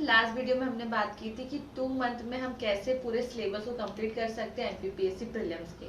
Last video में हमने बात की थी कि 2 मंथ में हम कैसे पूरे सिलेबस को कंप्लीट कर सकते हैं एमपीपीएससी प्रीलिम्स के।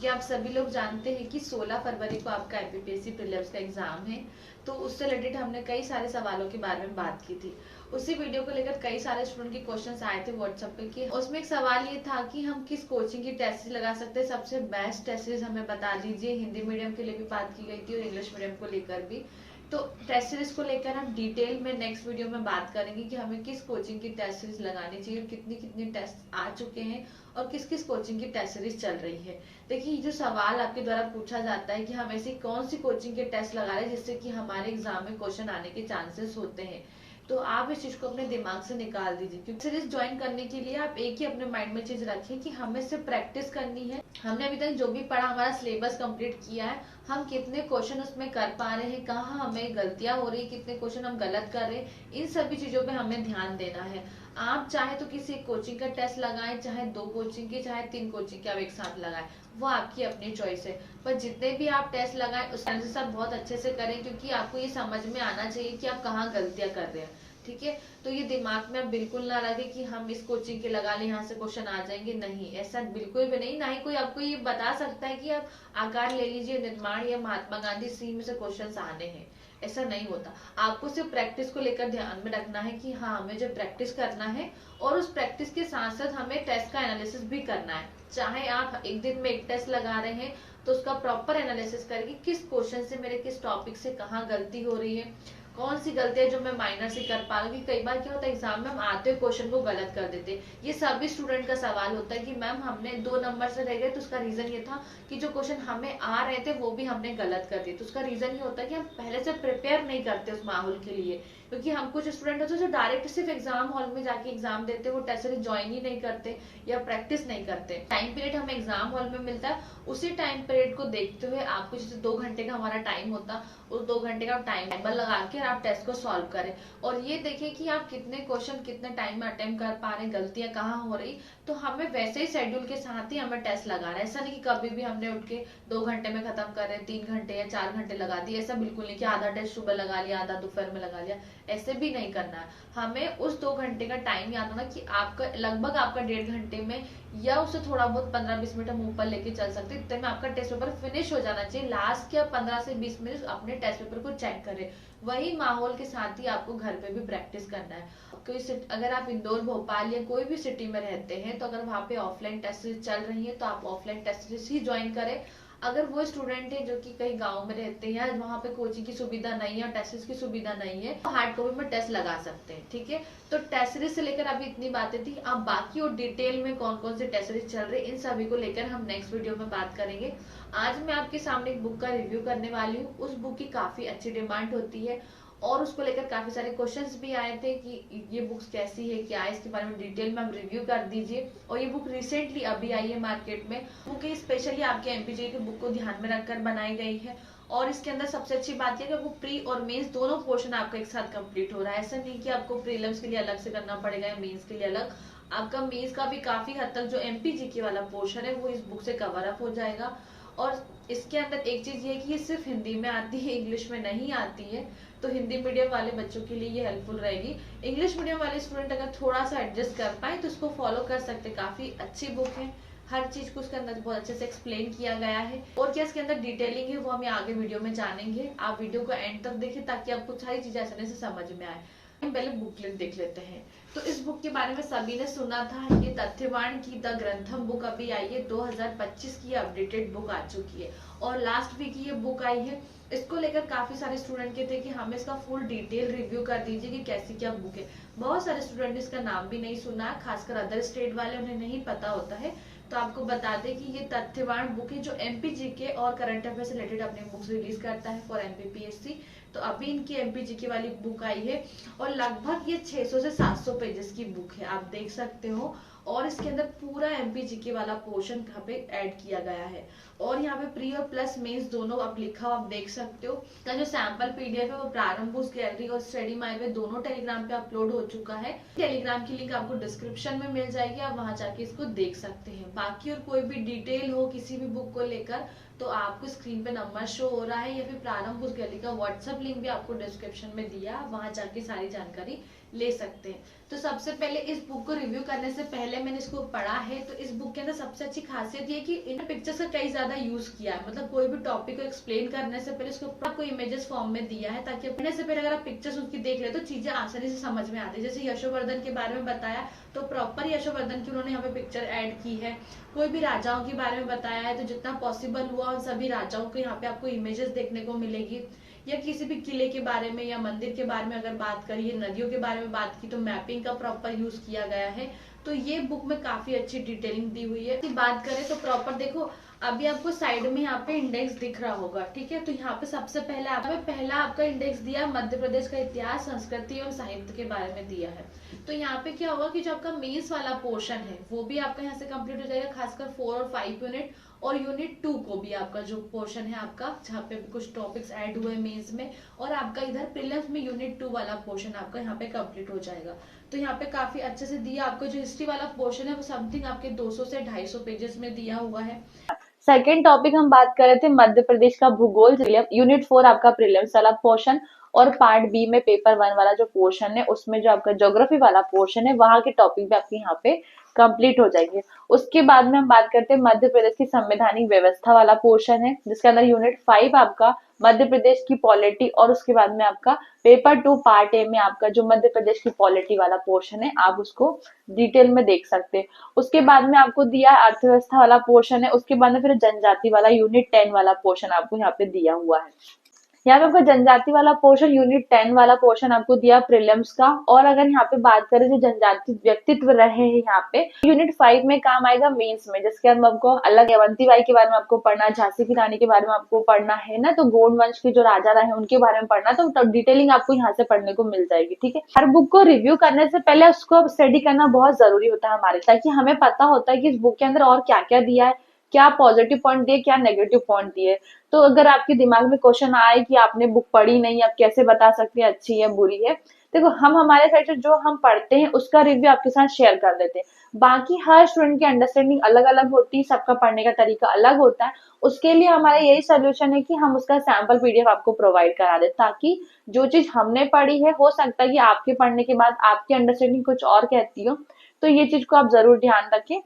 ये आप सभी लोग जानते हैं कि 16 फरवरी को आपका एमपीपीएससी प्रीलिम्स का एग्जाम है। तो उससे रिलेटेड हमने कई सारे सवालों के बारे में बात की थी। उसी वीडियो को लेकर कई सारे स्टूडेंट के क्वेश्चंस आए थे व्हाट्सएप पे कि उसमें एक सवाल ये था कि हम किस कोचिंग की टेस्ट सीरीज लगा सकते हैं, सबसे बेस्ट टेस्ट सीरीज हमें बता दीजिए। हिंदी मीडियम के लिए भी बात की गई थी और इंग्लिश मीडियम को लेकर भी। तो टेस्ट सीरीज को लेकर हम डिटेल में नेक्स्ट वीडियो में बात करेंगे कि हमें किस कोचिंग की टेस्ट सीरीज लगानी चाहिए, कितनी कितनी टेस्ट आ चुके हैं और किस किस कोचिंग की टेस्ट सीरीज चल रही है। देखिए, जो सवाल आपके द्वारा पूछा जाता है कि हम ऐसी कौन सी कोचिंग के टेस्ट लगा रहे हैं जिससे कि हमारे एग्जाम में क्वेश्चन आने के चांसेस होते हैं, तो आप इस चीज को अपने दिमाग से निकाल दीजिए। क्योंकि सीरीज ज्वाइन करने के लिए आप एक ही अपने माइंड में चीज रखें कि हमें सिर्फ प्रैक्टिस करनी है। हमने अभी तक जो भी पढ़ा, हमारा सिलेबस कंप्लीट किया है, हम कितने क्वेश्चन उसमें कर पा रहे हैं, कहाँ हमें गलतियां हो रही, कितने क्वेश्चन हम गलत कर रहे हैं, इन सभी चीजों पे हमें ध्यान देना है। आप चाहे तो किसी कोचिंग का टेस्ट लगाएं, चाहे 2 कोचिंग के, चाहे 3 कोचिंग के आप एक साथ लगाएं, वो आपकी अपनी चॉइस है। पर जितने भी आप टेस्ट लगाएं उस एनालिसिस आप बहुत अच्छे से करें, क्योंकि आपको ये समझ में आना चाहिए कि आप कहाँ गलतियां कर रहे हैं। ठीक है, तो ये दिमाग में आप बिल्कुल ना रखें कि हम इस कोचिंग के लगा लें, यहाँ से क्वेश्चन आ जाएंगे। नहीं, ऐसा बिल्कुल भी नहीं। ना ही कोई आपको ये बता सकता है कि आप आकार ले लीजिए, निर्माण या महात्मा गांधी सी में से क्वेश्चन आने हैं, ऐसा नहीं होता। आपको सिर्फ प्रैक्टिस को लेकर ध्यान में रखना है कि हाँ, हमें जो प्रैक्टिस करना है और उस प्रैक्टिस के साथ साथ हमें टेस्ट का एनालिसिस भी करना है। चाहे आप एक दिन में एक टेस्ट लगा रहे हैं तो उसका प्रॉपर एनालिसिस करके किस क्वेश्चन से, मेरे किस टॉपिक से कहाँ गलती हो रही है, कौन सी गलतियां जो मैं माइनर से कर पा रही हूँ। कई बार क्या होता है, एग्जाम में हम आते हुए क्वेश्चन को गलत कर देते हैं। ये सभी स्टूडेंट का सवाल होता है कि मैम हमने 2 नंबर से रह गए, तो उसका रीजन ये था कि जो क्वेश्चन हमें आ रहे थे वो भी हमने गलत कर दिए। तो उसका रीजन ये होता है कि हम पहले से प्रिपेयर नहीं करते उस माहौल के लिए। क्योंकि हम कुछ स्टूडेंट होते हैं जो डायरेक्ट सिर्फ एग्जाम हॉल में जाके एग्जाम देते, वो टेस्ट सीरीज ज्वाइन ही नहीं करते या प्रैक्टिस नहीं करते। टाइम पीरियड हमें एग्जाम हॉल में मिलता है, उसी टाइम पीरियड को देखते हुए आपको, जैसे 2 घंटे का हमारा टाइम होता, उस 2 घंटे का टाइमर लगा के आप टेस्ट को सॉल्व करें और ये देखें कि आप कितने क्वेश्चन कितने टाइम में अटेम्प्ट कर पा रहे हैं, गलतियां कहाँ हो रही। तो हमें वैसे ही शेड्यूल के साथ ही हमें टेस्ट लगाना है। ऐसा नहीं कि कभी भी हमने उठ के 2 घंटे में खत्म कर रहे, 3 घंटे या 4 घंटे लगा दिए, ऐसा बिल्कुल नहीं कि आधा टेस्ट सुबह लगा लिया, आधा दोपहर में लगा लिया, ऐसे भी नहीं करना है। हमें उस 2 घंटे का टाइम याद होना कि आपका लगभग आपका 1.5 घंटे में या उससे थोड़ा बहुत 15-20 मिनट हम ऊपर लेके चल सकते हैं, इतने में आपका टेस्ट पेपर फिनिश हो जाना चाहिए। लास्ट के 15 से 20 मिनट अपने टेस्ट पेपर को चेक करें। वही माहौल के साथ ही आपको घर पे भी प्रैक्टिस करना है। कोई अगर आप इंदौर, भोपाल या कोई भी सिटी में रहते हैं, तो अगर वहाँ पे ऑफलाइन टेस्ट सीरीज चल रही है तो आप ऑफलाइन टेस्ट सीरीज ही ज्वाइन करें। अगर वो स्टूडेंट है जो कि कहीं गांव में रहते हैं या वहाँ पे कोचिंग की सुविधा नहीं है, टेस्ट की सुविधा नहीं है, तो हार्ड कॉपी में टेस्ट लगा सकते हैं। ठीक है, तो टेस्ट सीरीज से लेकर अभी इतनी बातें थी। अब बाकी और डिटेल में कौन कौन से टेस्ट सीरीज चल रहे हैं, इन सभी को लेकर हम नेक्स्ट वीडियो में बात करेंगे। आज मैं आपके सामने एक बुक का रिव्यू करने वाली हूँ। उस बुक की काफी अच्छी डिमांड होती है और उसको लेकर काफी सारे क्वेश्चंस भी आए थे कि ये बुक्स कैसी है, क्या है, इसके बारे में डिटेल में हम रिव्यू कर दीजिए। और ये बुक रिसेंटली अभी आई है मार्केट में। बुक स्पेशली आपके एमपीजे की बुक को ध्यान में रखकर बनाई गई है और इसके अंदर सबसे अच्छी बात यह कि आपको प्री और मेंस दोनों पोर्शन आपका एक साथ कंप्लीट हो रहा है। ऐसा नहीं कि आपको प्रीलिम्स के लिए अलग से करना पड़ेगा या मेंस के लिए अलग। आपका मेंस का भी काफी हद तक जो एमपीजीके वाला पोर्शन है वो इस बुक से कवर अप हो जाएगा। और इसके अंदर एक चीज ये है कि ये सिर्फ हिंदी में आती है, इंग्लिश में नहीं आती है। तो हिंदी मीडियम वाले बच्चों के लिए ये हेल्पफुल रहेगी। इंग्लिश मीडियम वाले स्टूडेंट अगर थोड़ा सा एडजस्ट कर पाए तो इसको फॉलो कर सकते। काफी अच्छी बुक है, हर चीज को उसके अंदर बहुत अच्छे से एक्सप्लेन किया गया है और क्या इसके अंदर डिटेलिंग है वो हम आगे वीडियो में जानेंगे। आप वीडियो को एंड तक देखें ताकि आपको सारी चीजें आसानी से समझ में आए। हम पहले बुकलेट देख लेते हैं। तो इस बुक के बारे में सभी ने सुना था, ये तथ्यवान की द ग्रंथम बुक अभी आई है, 2025 की अपडेटेड बुक आ चुकी है और लास्ट वीक ये बुक आई है। इसको लेकर काफी सारे स्टूडेंट के थे कि हमें इसका फुल डिटेल रिव्यू कर दीजिए कि कैसी क्या बुक है। बहुत सारे स्टूडेंट ने इसका नाम भी नहीं सुना, खासकर अदर स्टेट वाले, उन्हें नहीं पता होता है। तो आपको बता दें कि ये तथ्यवान बुक है जो एमपीजीके और करंट अफेयर से रिलेटेड अपनी बुक्स रिलीज करता है फॉर एमपीपीएससी। तो अभी इनकी एमपीजीके वाली बुक आई है और लगभग ये 600 से 700 पेजेस की बुक है, आप देख सकते हो। और इसके अंदर पूरा एमपीजीके वाला पोर्शन यहाँ पे ऐड किया गया है और यहाँ पे प्री और प्लस मेंस दोनों आप लिखा हो, आप देख सकते हो। का जो सैंपल पीडीएफ है वो प्रारंभ गैलरी और स्टडी माई वे दोनों टेलीग्राम पे अपलोड हो चुका है। टेलीग्राम की लिंक आपको डिस्क्रिप्शन में मिल जाएगी, आप वहां जाके इसको देख सकते हैं। बाकी और कोई भी डिटेल हो किसी भी बुक को लेकर तो आपको स्क्रीन पे नंबर शो हो रहा है या फिर प्रारंभ गैलरी का व्हाट्सएप लिंक भी आपको डिस्क्रिप्शन में दिया, वहां जाके सारी जानकारी ले सकते हैं। तो सबसे पहले इस बुक को रिव्यू करने से पहले मैंने इसको पढ़ा है, तो इस बुक के अंदर सबसे अच्छी खासियत ये है कि इन पिक्चर्स का कई ज्यादा यूज किया है। मतलब कोई भी टॉपिक को एक्सप्लेन करने से पहले उसको आपको इमेजेस फॉर्म में दिया है, ताकि पढ़ने से पहले अगर आप पिक्चर्स उसकी देख ले तो चीजें आसानी से समझ में आती है। जैसे यशोवर्धन के बारे में बताया तो प्रॉपर यशोवर्धन की उन्होंने यहाँ पे पिक्चर ऐड की है। कोई भी राजाओं के बारे में बताया है तो जितना पॉसिबल हुआ उन सभी राजाओं को यहाँ पे आपको इमेजेस देखने को मिलेगी। या किसी भी किले के बारे में या मंदिर के बारे में अगर बात करिए, नदियों के बारे में बात की, तो मैपिंग का प्रॉपर यूज किया गया है। तो ये बुक में काफी अच्छी डिटेलिंग दी हुई है। बात करें तो प्रॉपर देखो, अभी आपको साइड में यहाँ पे इंडेक्स दिख रहा होगा, ठीक है। तो यहाँ पे सबसे पहला आपका इंडेक्स दिया मध्य प्रदेश का इतिहास, संस्कृति और साहित्य के बारे में दिया है। तो यहाँ पे क्या होगा कि जो आपका मेंस वाला पोर्शन है वो भी आपका यहाँ से कंप्लीट हो जाएगा, खासकर 4 और 5 यूनिट। और यूनिट 2 को भी आपका जो पोर्शन है आपका, जहाँ पे कुछ टॉपिक्स ऐड हुए मेंस में, और आपका इधर प्रीलिम्स में यूनिट 2 वाला पोर्शन आपका यहाँ पे कंप्लीट हो जाएगा। तो यहाँ पे काफी अच्छे से दिया। आपको जो हिस्ट्री वाला पोर्शन है वो समथिंग आपके 200 से 250 पेजेस में दिया हुआ है। सेकेंड टॉपिक हम बात कर रहे थे मध्य प्रदेश का भूगोल, यूनिट 4 आपका प्रीलिम्स वाला पोर्शन, और पार्ट बी में पेपर 1 वाला जो पोर्शन है उसमें जो आपका ज्योग्राफी वाला पोर्शन है वहां के टॉपिक भी आपके यहाँ पे कंप्लीट हो जाएंगे। उसके बाद में हम बात करते हैं मध्य प्रदेश की संवैधानिक व्यवस्था वाला पोर्शन है, जिसके अंदर यूनिट 5 आपका मध्य प्रदेश की पॉलिटी, और उसके बाद में आपका पेपर 2 पार्ट ए में आपका जो मध्य प्रदेश की पॉलिटी वाला पोर्शन है आप उसको डिटेल में देख सकते हैं। उसके बाद में आपको दिया अर्थव्यवस्था वाला पोर्शन है। उसके बाद में फिर जनजाति वाला यूनिट 10 वाला पोर्शन आपको यहाँ पे दिया हुआ है। यहाँ पे आपको जनजाति वाला पोर्शन, यूनिट 10 वाला पोर्शन आपको दिया प्रीलिम्स का। और अगर यहाँ पे बात करें जो जनजाति व्यक्तित्व रहे हैं यहाँ पे यूनिट 5 में काम आएगा मेंस में, जिसके अंदर आपको अलग अवंती बाई के बारे में आपको पढ़ना, झांसी की रानी के बारे में आपको पढ़ना है ना, तो गोंड वंश के जो राजा रहे उनके बारे में पढ़ना, तो डिटेलिंग आपको यहाँ से पढ़ने को मिल जाएगी, ठीक है। हर बुक को रिव्यू करने से पहले उसको स्टडी करना बहुत जरूरी होता है हमारे, ताकि हमें पता होता है कि इस बुक के अंदर और क्या क्या दिया है, क्या पॉजिटिव पॉइंट दिए, क्या नेगेटिव पॉइंट दिए। तो अगर आपके दिमाग में क्वेश्चन आए कि आपने बुक पढ़ी नहीं, आप कैसे बता सकते हैं अच्छी है बुरी है, देखो हम हमारे साइड से जो हम पढ़ते हैं उसका रिव्यू आपके साथ शेयर कर देते हैं। बाकी हर स्टूडेंट की अंडरस्टैंडिंग अलग अलग होती है, सबका पढ़ने का तरीका अलग होता है। उसके लिए हमारा यही सोल्यूशन है कि हम उसका सैंपल पीडीएफ आपको प्रोवाइड करा दे, ताकि जो चीज हमने पढ़ी है हो सकता है कि आपके पढ़ने के बाद आपकी अंडरस्टैंडिंग कुछ और कहती हो। तो ये चीज को आप जरूर ध्यान रखें।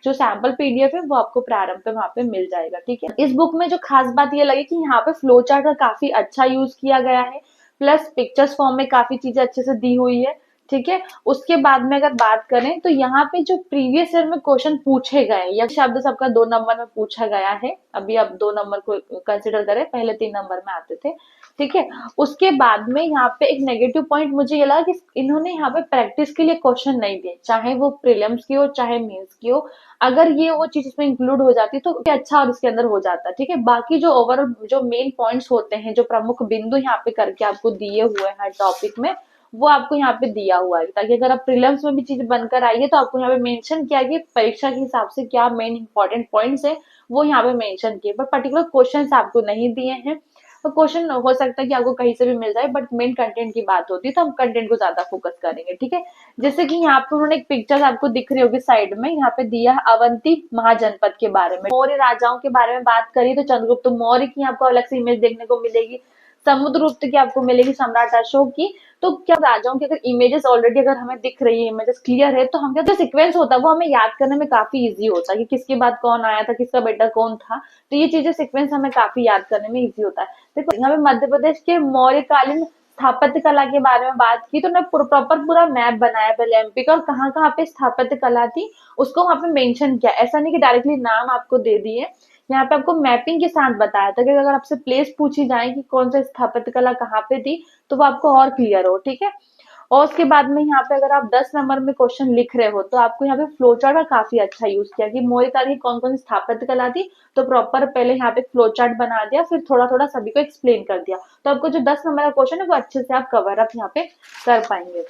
जो सैंपल पीडीएफ है वो आपको प्रारंभ पे वहां पे मिल जाएगा, ठीक है। इस बुक में जो खास बात ये लगी कि यहाँ पे फ्लो चार्ट का काफी अच्छा यूज किया गया है, प्लस पिक्चर्स फॉर्म में काफी चीजें अच्छे से दी हुई है, ठीक है। उसके बाद में अगर बात करें तो यहाँ पे जो प्रीवियस ईयर में क्वेश्चन पूछे गए या शब्द सबका 2 नंबर में पूछा गया है, अभी आप 2 नंबर को कंसिडर करें, पहले 3 नंबर में आते थे, ठीक है। उसके बाद में यहाँ पे एक नेगेटिव पॉइंट मुझे ये लगा कि इन्होंने यहाँ पे प्रैक्टिस के लिए क्वेश्चन नहीं दिए, चाहे वो प्रीलिम्स की हो चाहे मेंस की हो। अगर ये वो चीज इसमें इंक्लूड हो जाती तो अच्छा और इसके अंदर हो जाता, ठीक है। बाकी जो ओवरऑल जो मेन पॉइंट्स होते हैं, जो प्रमुख बिंदु यहाँ पे करके आपको दिए हुए हैं टॉपिक में, वो आपको यहाँ पे दिया हुआ है, ताकि अगर आप प्रीलिम्स में भी चीज बनकर आई है तो आपको यहाँ पे मेंशन किया कि परीक्षा के हिसाब से क्या मेन इंपॉर्टेंट पॉइंट्स है वो यहाँ पे मेंशन किए, पर पर्टिकुलर क्वेश्चंस आपको नहीं दिए हैं। तो क्वेश्चन हो सकता है कि आपको कहीं से भी मिल जाए, बट मेन कंटेंट की बात होती है तो हम कंटेंट को ज्यादा फोकस करेंगे, ठीक है। जैसे कि यहाँ पे उन्होंने एक पिक्चर आपको दिख रही होगी साइड में, यहाँ पे दिया है अवंती महाजनपद के बारे में। मौर्य राजाओं के बारे में बात करी तो चंद्रगुप्त मौर्य की आपको अलग से इमेज देखने को मिलेगी, समुद्रगुप्त की आपको मिलेगी, सम्राट अशोक की। तो क्या राजाओं की अगर इमेजेस ऑलरेडी अगर हमें दिख रही है, इमेजेस क्लियर है, तो हम क्या जो सीक्वेंस होता है वो हमें याद करने में काफी इजी होता है कि किसके बाद कौन आया था, किसका बेटा कौन था। तो ये चीजें सीक्वेंस हमें काफी याद करने में इजी होता है। देखो यहाँ पे मध्य प्रदेश के मौर्यकालीन स्थापत्य कला के बारे में बात की तो उन्होंने प्रॉपर पूरा मैप बनाया पहले एमपी का, और कहाँ कहाँ पे स्थापत्य कला थी उसको वहां पे मेंशन किया। ऐसा नहीं कि डायरेक्टली नाम आपको दे दिए, यहाँ पे आपको मैपिंग के साथ बताया था कि अगर आपसे प्लेस पूछी जाए कि कौन सा स्थापत्य कला कहाँ पे थी तो वो आपको और क्लियर हो, ठीक है। और उसके बाद में यहाँ पे अगर आप 10 नंबर में क्वेश्चन लिख रहे हो तो आपको यहाँ पे फ्लो चार्ट का काफी अच्छा यूज किया कि मौर्य काल की कौन कौन सी स्थापत्य कला थी, तो प्रॉपर पहले यहाँ पे फ्लो चार्ट बना दिया, फिर थोड़ा थोड़ा सभी को एक्सप्लेन कर दिया। तो आपको जो 10 नंबर का क्वेश्चन है वो अच्छे से आप कवर अप यहाँ पे कर पाएंगे,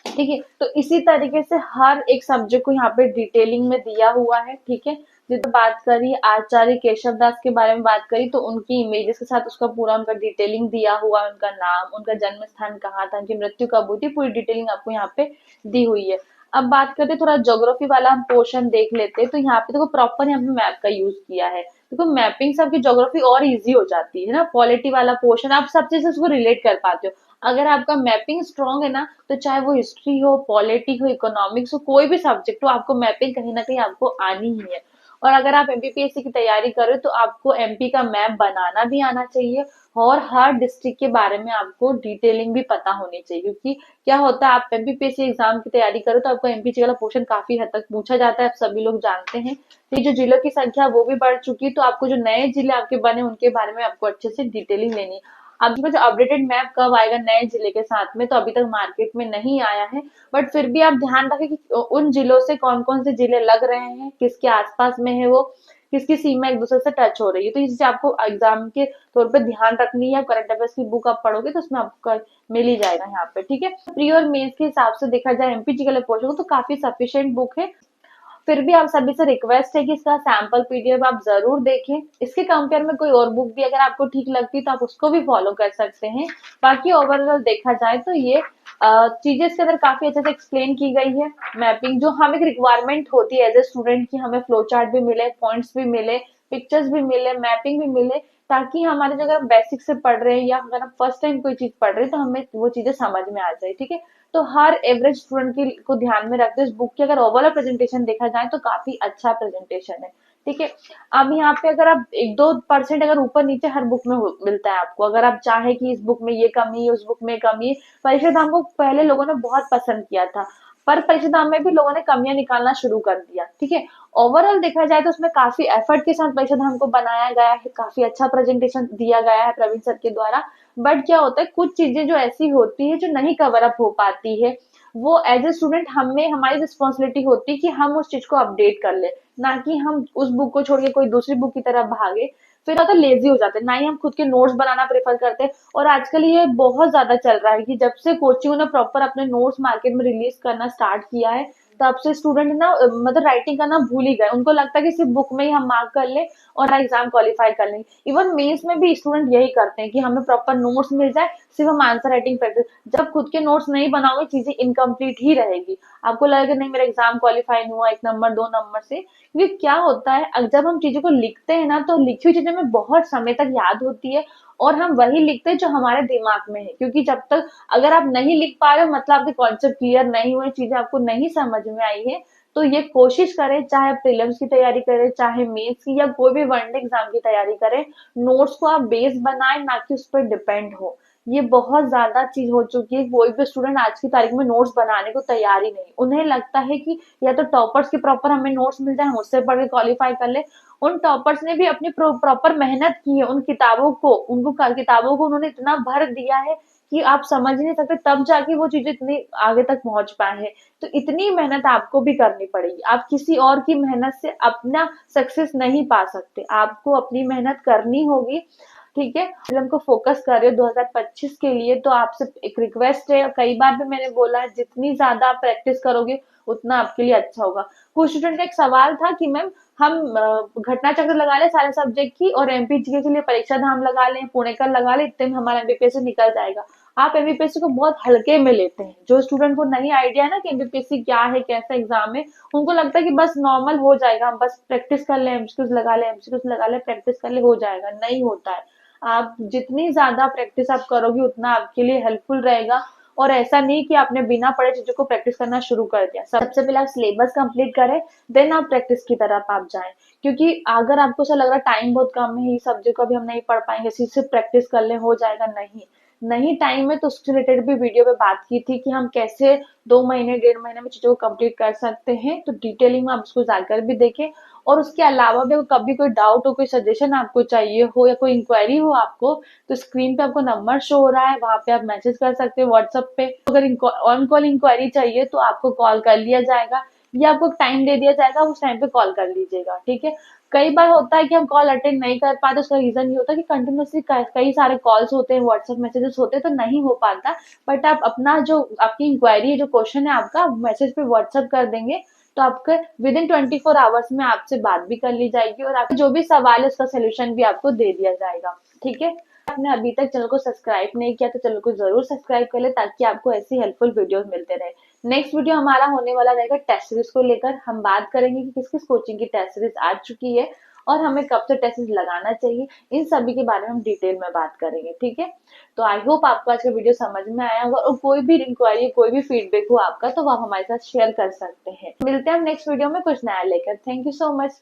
ठीक है। तो इसी तरीके से हर एक सब्जेक्ट को यहाँ पे डिटेलिंग में दिया हुआ है, ठीक है। जिस बात करी आचार्य केशव दास के बारे में बात करी तो उनकी इमेजेस के साथ उसका पूरा उनका डिटेलिंग दिया हुआ है, उनका नाम, उनका जन्म स्थान कहाँ था, उनकी मृत्यु कब हुई थी, पूरी डिटेलिंग आपको यहाँ पे दी हुई है। अब बात करते थोड़ा ज्योग्राफी वाला हम पोर्शन देख लेते हैं, तो यहाँ पे देखो प्रॉपर यहाँ पे मैप का यूज किया है। देखो मैपिंग से आपकी ज्योग्राफी और इजी हो जाती है ना। पॉलिटी वाला पोर्शन आप सब चीज उसको रिलेट कर पाते हो। अगर आपका मैपिंग स्ट्रांग है ना, तो चाहे वो हिस्ट्री हो, पॉलिटी हो, इकोनॉमिक्स हो, कोई भी सब्जेक्ट हो, आपको मैपिंग कहीं ना कहीं आपको आनी ही है। और अगर आप एमपीपीएससी की तैयारी करें तो आपको एमपी का मैप बनाना भी आना चाहिए, और हर डिस्ट्रिक्ट के बारे में आपको डिटेलिंग भी पता होनी चाहिए। क्योंकि क्या होता है, आप एमपीपीएससी एग्जाम की तैयारी करो तो आपको एमपीसी वाला क्वेश्चन काफी हद तक पूछा जाता है, आप सभी लोग जानते हैं। तो ये जो जिलों की संख्या वो भी बढ़ चुकी है, तो आपको जो नए जिले आपके बने उनके बारे में आपको अच्छे से डिटेलिंग लेनी है। अब जो अपडेटेड मैप कब आएगा नए जिले के साथ में, तो अभी तक मार्केट में नहीं आया है। बट फिर भी आप ध्यान रखें कि उन जिलों से कौन कौन से जिले लग रहे हैं, किसके आसपास में है वो, किसकी सीमा एक दूसरे से टच हो रही है। तो ये चीज आपको एग्जाम के तौर पे ध्यान रखनी है। करंट अफेयर्स की बुक आप पढ़ोगे तो उसमें आपको मिल ही जाएगा यहाँ पे, ठीक है। प्री और मेंस के हिसाब से देखा जाए एमपीजी के लिए पोर्शन तो काफी सफिशिएंट बुक है। फिर भी आप सभी से रिक्वेस्ट है कि इसका सैंपल पीडीएफ आप जरूर देखें। इसके कंपेयर में कोई और बुक भी अगर आपको ठीक लगती है तो आप उसको भी फॉलो कर सकते हैं। बाकी ओवरऑल देखा जाए तो ये चीजें इसके अंदर काफी अच्छे से एक्सप्लेन की गई है। मैपिंग जो हम एक रिक्वायरमेंट होती है एज ए स्टूडेंट की, हमें फ्लो चार्ट भी मिले, पॉइंट्स भी मिले, पिक्चर्स भी मिले, मैपिंग भी मिले, ताकि हमारे जो अगर हम बेसिक से पढ़ रहे हैं या अगर हम फर्स्ट टाइम कोई चीज पढ़ रहे हैं तो हमें वो चीजें समझ में आ जाए, ठीक है। तो हर एवरेज स्टूडेंट की को ध्यान में रखते इस बुक की अगर ओवरऑल प्रेजेंटेशन देखा जाए तो काफी अच्छा प्रेजेंटेशन है, ठीक है। अब यहाँ पे अगर आप 1-2% अगर ऊपर नीचे हर बुक में मिलता है आपको, अगर आप चाहे कि इस बुक में ये कमी है, उस बुक में कमी है। परीक्षा धाम को पहले लोगों ने बहुत पसंद किया था, पर परीक्षा धाम में भी लोगों ने कमियां निकालना शुरू कर दिया, ठीक है। ओवरऑल देखा जाए तो उसमें काफी एफर्ट के साथ परीक्षा धाम को बनाया गया है, काफी अच्छा प्रेजेंटेशन दिया गया है प्रवीण सर के द्वारा। बट क्या होता है, कुछ चीजें जो ऐसी होती है जो नहीं कवर अप हो पाती है, वो एज ए स्टूडेंट हमें हमारी रिस्पॉन्सिबिलिटी होती है कि हम उस चीज को अपडेट कर ले, ना कि हम उस बुक को छोड़ के कोई दूसरी बुक की तरफ भागे। फिर ज्यादा लेजी हो जाते हैं, ना ही हम खुद के नोट्स बनाना प्रेफर करते हैं। और आजकल ये बहुत ज्यादा चल रहा है कि जब से कोचिंग ने प्रॉपर अपने नोट्स मार्केट में रिलीज करना स्टार्ट किया है, तब से स्टूडेंट ना मतलब राइटिंग करना भूल ही गए। उनको लगता है कि सिर्फ बुक में ही हम मार्क कर ले और एग्जाम क्वालिफाई कर लेंगे। इवन मेंस में भी स्टूडेंट यही करते हैं कि हमें प्रॉपर नोट्स मिल जाए, सिर्फ हम आंसर राइटिंग प्रैक्टिस। जब खुद के नोट्स नहीं बनाओगे चीजें इनकम्प्लीट ही रहेगी, आपको लगेगा नहीं मेरा एग्जाम क्वालिफाई नहीं हुआ 1 नंबर 2 नंबर से। क्योंकि क्या होता है, जब हम चीजों को लिखते हैं ना तो लिखी हुई चीजें हमें बहुत समय तक याद होती है, और हम वही लिखते हैं जो हमारे दिमाग में है। क्योंकि जब तक अगर आप नहीं लिख पा रहे हो मतलब आपके कॉन्सेप्ट क्लियर नहीं हुए, चीजें आपको नहीं समझ में आई है, तो ये कोशिश करें, चाहे प्रीलिम्स की तैयारी करें, चाहे मेंस की या कोई भी वनडे एग्जाम की तैयारी करें, नोट्स को आप बेस बनाएं, ना कि उस पर डिपेंड हो। ये बहुत ज्यादा चीज हो चुकी है, कोई भी स्टूडेंट आज की तारीख में नोट्स बनाने को तैयार ही नहीं। उन्हें लगता है कि या तो टॉपर्स के प्रॉपर हमें नोट्स मिल जाए, हम उससे पढ़ के क्वालिफाई कर ले। उन टॉपर्स ने भी अपनी प्रॉपर मेहनत की है, उन किताबों को उनको किताबों को उन्होंने इतना भर दिया है कि आप समझ नहीं सकते, तब जाके वो चीजें इतनी आगे तक पहुंच पाए हैं। तो इतनी मेहनत आपको भी करनी पड़ेगी, आप किसी और की मेहनत से अपना सक्सेस नहीं पा सकते, आपको अपनी मेहनत करनी होगी, ठीक है। फिल्म को फोकस कर रहे हो 2025 के लिए, तो आपसे एक रिक्वेस्ट है, कई बार भी मैंने बोला है, जितनी ज्यादा आप प्रैक्टिस करोगे उतना आपके लिए अच्छा होगा। कुछ स्टूडेंट का एक सवाल था कि मैम हम घटना चक्र लगा ले सारे सब्जेक्ट की और एमपीजीके के लिए परीक्षा धाम लगा लें, पुणेकर लगा लें, इतने में हमारा एमपीपीएससी निकल जाएगा। आप एमपीपीएससी को बहुत हल्के में लेते हैं। जो स्टूडेंट को नहीं आइडिया है ना कि एमपीपीएससी क्या है, कैसा एग्जाम है, उनको लगता है कि बस नॉर्मल हो जाएगा, हम बस प्रैक्टिस कर ले, एमसीक्यूज लगा ले, एमसीक्यूज लगा ले, प्रैक्टिस कर ले, हो जाएगा। नहीं होता है। आप जितनी ज्यादा प्रैक्टिस आप करोगे उतना आपके लिए हेल्पफुल रहेगा। और ऐसा नहीं कि आपने बिना पढ़े चीजों को प्रैक्टिस करना शुरू कर दिया। सबसे पहले आप सिलेबस कंप्लीट करें, देन आप प्रैक्टिस की तरफ आप जाएं। क्योंकि अगर आपको ऐसा लग रहा है टाइम बहुत कम है, ये सब्जेक्ट को अभी हम नहीं पढ़ पाएंगे, सिर्फ प्रैक्टिस कर ले हो जाएगा, नहीं। नहीं टाइम है तो उससे रिलेटेड भी वीडियो पे बात की थी कि हम कैसे 2 महीने 1.5 महीने में चीजों को कंप्लीट कर सकते हैं। तो डिटेलिंग में आप उसको जाकर भी देखें। और उसके अलावा भी कभी कोई डाउट हो, कोई सजेशन आपको चाहिए हो या कोई इंक्वायरी हो आपको, तो स्क्रीन पे आपको नंबर शो हो रहा है, वहां पे आप मैसेज कर सकते हो व्हाट्सएप पे। अगर ऑन कॉल इंक्वायरी चाहिए तो आपको कॉल कर लिया जाएगा या आपको टाइम दे दिया जाएगा, उस टाइम पे कॉल कर लीजिएगा, ठीक है। कई बार होता है कि हम कॉल अटेंड नहीं कर पाते, उसका रीजन ये होता है कि कंटिन्यूसली कई सारे कॉल्स होते हैं, व्हाट्सएप मैसेजेस होते हैं, तो नहीं हो पाता। बट आप अपना जो आपकी इंक्वायरी है, जो क्वेश्चन है आपका, मैसेज पे व्हाट्सएप कर देंगे तो आपके विद इन 24 आवर्स में आपसे बात भी कर ली जाएगी और आपके जो भी सवाल है उसका सोल्यूशन भी आपको दे दिया जाएगा, ठीक है। आपने अभी तक चैनल को सब्सक्राइब नहीं किया तो चैनल को जरूर सब्सक्राइब कर ले, ताकि आपको ऐसी हेल्पफुल वीडियोस मिलते रहे। नेक्स्ट वीडियो हमारा होने वाला रहेगा टेस्ट सीरीज को लेकर। हम बात करेंगे कि किस किस कोचिंग की टेस्ट सीरीज आ चुकी है और हमें कब से टेस्ट लगाना चाहिए, इन सभी के बारे में हम डिटेल में बात करेंगे। ठीक है, तो आई होप आपको आज का वीडियो समझ में आया होगा, और कोई भी इंक्वायरी, कोई भी फीडबैक हो आपका तो वो आप हमारे साथ शेयर कर सकते हैं। मिलते हैं हम नेक्स्ट वीडियो में कुछ नया लेकर। Thank you so much.